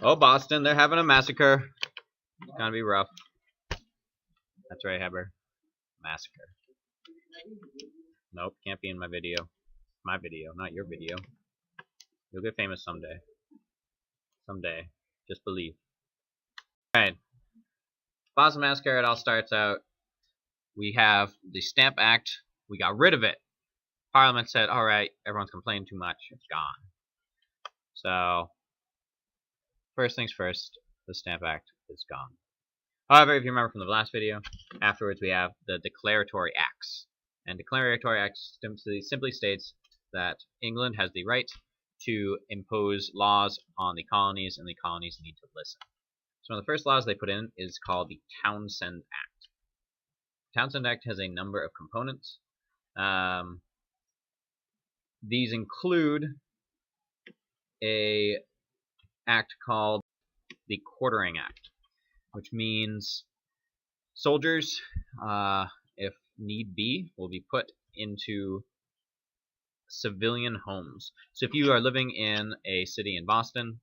Oh, Boston, they're having a massacre. It's gonna be rough. That's right, Heber. Massacre. Nope, can't be in my video. My video, not your video. You'll get famous someday. Someday. Just believe. Alright. Boston Massacre, it all starts out. We have the Stamp Act. We got rid of it. Parliament said, alright, everyone's complaining too much. It's gone. So, first things first, the Stamp Act is gone. However, if you remember from the last video, afterwards we have the Declaratory Acts. And Declaratory Acts simply states that England has the right to impose laws on the colonies, and the colonies need to listen. So one of the first laws they put in is called the Townsend Act. The Townsend Act has a number of components. These include a act called the Quartering Act, which means soldiers, if need be, will be put into civilian homes. So if you are living in a city in Boston,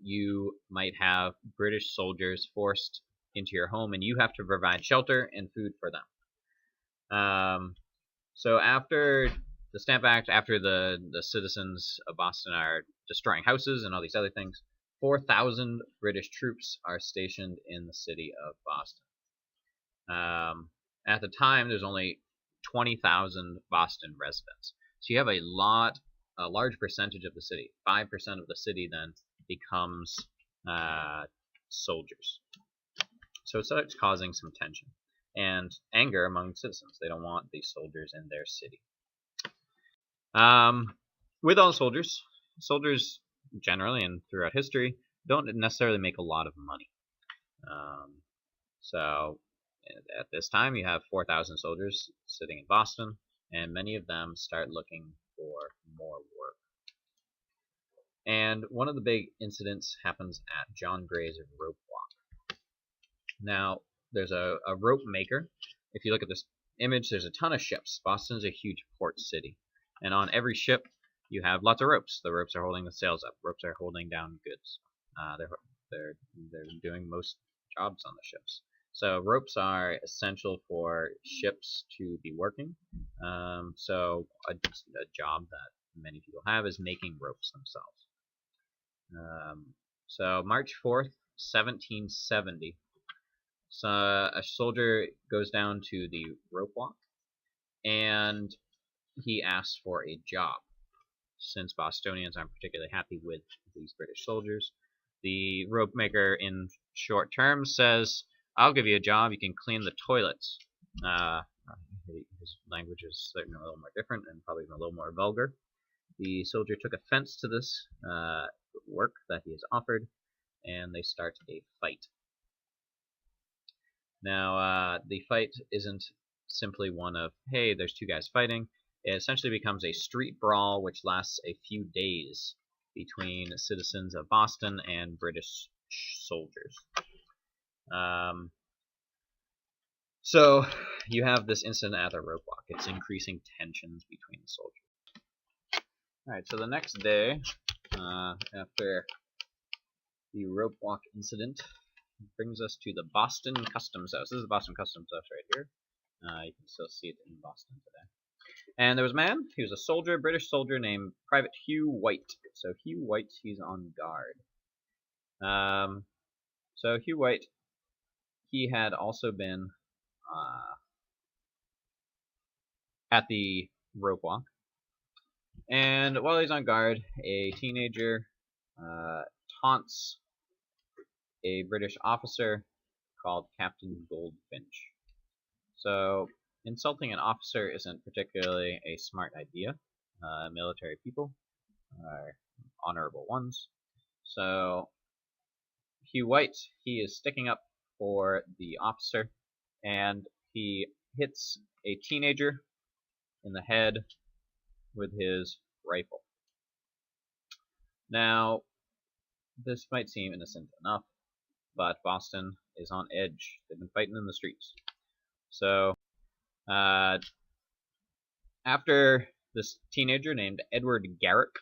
you might have British soldiers forced into your home, and you have to provide shelter and food for them. So after the Stamp Act, after the citizens of Boston are destroying houses and all these other things, 4,000 British troops are stationed in the city of Boston. At the time, there's only 20,000 Boston residents. So you have a large percentage of the city. 5% of the city then becomes soldiers. So it starts causing some tension and anger among citizens. They don't want these soldiers in their city. With all soldiers generally and throughout history don't necessarily make a lot of money. So at this time you have 4,000 soldiers sitting in Boston, and many of them start looking for more work. And one of the big incidents happens at John Gray's Ropewalk. Now, there's a rope maker. If you look at this image, there's a ton of ships. Boston's a huge port city, and on every ship you have lots of ropes. The ropes are holding the sails up. Ropes are holding down goods. They're doing most jobs on the ships. So ropes are essential for ships to be working. So a job that many people have is making ropes themselves. So March 4th, 1770, so a soldier goes down to the Ropewalk, and he asks for a job. Since Bostonians aren't particularly happy with these British soldiers, the rope maker in short terms says, I'll give you a job, you can clean the toilets. His language is certainly a little more different and probably a little more vulgar. The soldier took offense to this work that he is offered, and they start a fight. Now, the fight isn't simply one of, hey, there's two guys fighting. It essentially becomes a street brawl which lasts a few days between citizens of Boston and British soldiers. So you have this incident at the Ropewalk. It's increasing tensions between the soldiers. Alright, so the next day, after the Ropewalk incident, brings us to the Boston Customs House. This is the Boston Customs House right here. You can still see it in Boston today. And there was a man, he was a soldier, British soldier named Private Hugh White. So Hugh White, he's on guard. So Hugh White, he had also been at the Ropewalk. And while he's on guard, a teenager taunts a British officer called Captain Goldfinch. So insulting an officer isn't particularly a smart idea. Military people are honorable ones. So Hugh White, he is sticking up for the officer, and he hits a teenager in the head with his rifle. Now, this might seem innocent enough, but Boston is on edge. They've been fighting in the streets. So, after this teenager named Edward Garrick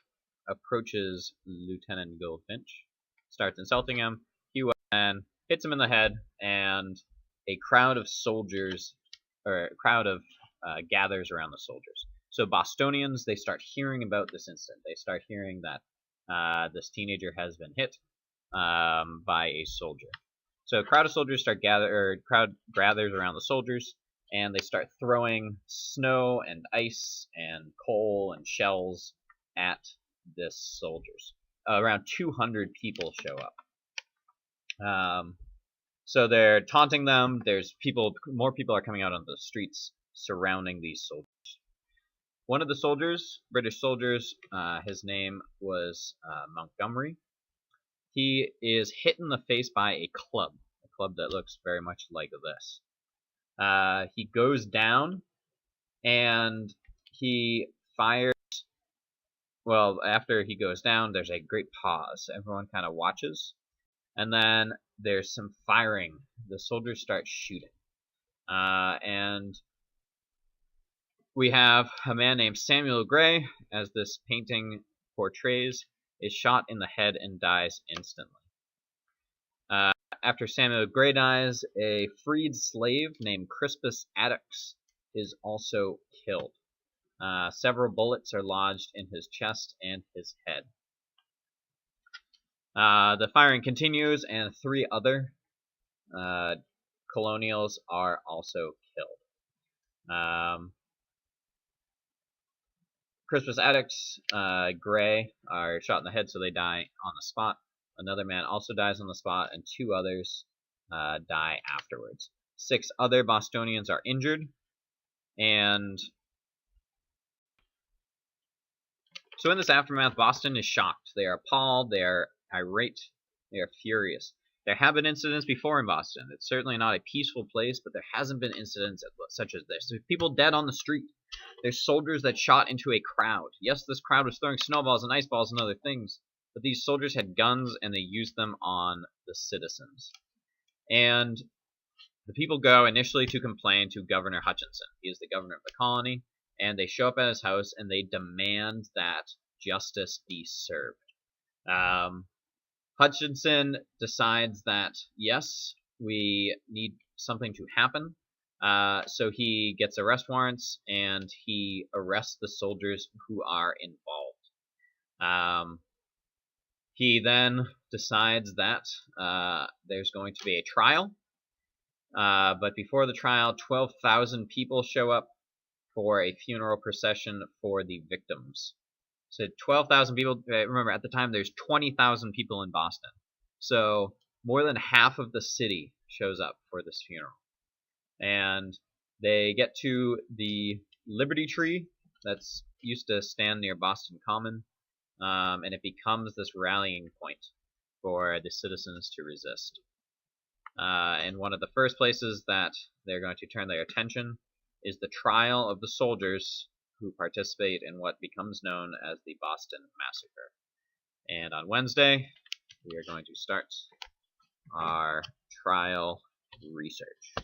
approaches Lieutenant Goldfinch, starts insulting him. He then hits him in the head, and a crowd of soldiers, or a crowd of gathers around the soldiers. So Bostonians, they start hearing about this incident. They start hearing that this teenager has been hit by a soldier. So a crowd of soldiers crowd gathers around the soldiers, and they start throwing snow and ice and coal and shells at this soldiers. Around 200 people show up. So they're taunting them. More people are coming out on the streets surrounding these soldiers. One of the soldiers, British soldiers, his name was Montgomery. He is hit in the face by a club that looks very much like this. He goes down, and he fires. Well, after he goes down, there's a great pause. Everyone kind of watches, and then there's some firing. The soldiers start shooting, and we have a man named Samuel Gray, as this painting portrays, is shot in the head and dies instantly. After Samuel Gray dies, a freed slave named Crispus Atticuks is also killed. Several bullets are lodged in his chest and his head. The firing continues, and 3 other colonials are also killed. Crispus Atticuks, Gray are shot in the head, so they die on the spot. Another man also dies on the spot, and 2 others die afterwards. 6 other Bostonians are injured, and so in this aftermath, Boston is shocked. They are appalled, they are irate, they are furious. There have been incidents before in Boston. It's certainly not a peaceful place, but there hasn't been incidents such as this. There's people dead on the street. There's soldiers that shot into a crowd. Yes, this crowd was throwing snowballs and ice balls and other things, but these soldiers had guns, and they used them on the citizens. And the people go initially to complain to Governor Hutchinson. He is the governor of the colony, and they show up at his house, and they demand that justice be served. Hutchinson decides that, yes, we need something to happen. So he gets arrest warrants, and he arrests the soldiers who are involved. He then decides that there's going to be a trial. But before the trial, 12,000 people show up for a funeral procession for the victims. So 12,000 people. Remember, at the time, there's 20,000 people in Boston. So more than half of the city shows up for this funeral. And they get to the Liberty Tree that's used to stand near Boston Common, and it becomes this rallying point for the citizens to resist. And one of the first places that they're going to turn their attention is the trial of the soldiers who participate in what becomes known as the Boston Massacre. And on Wednesday, we are going to start our trial research.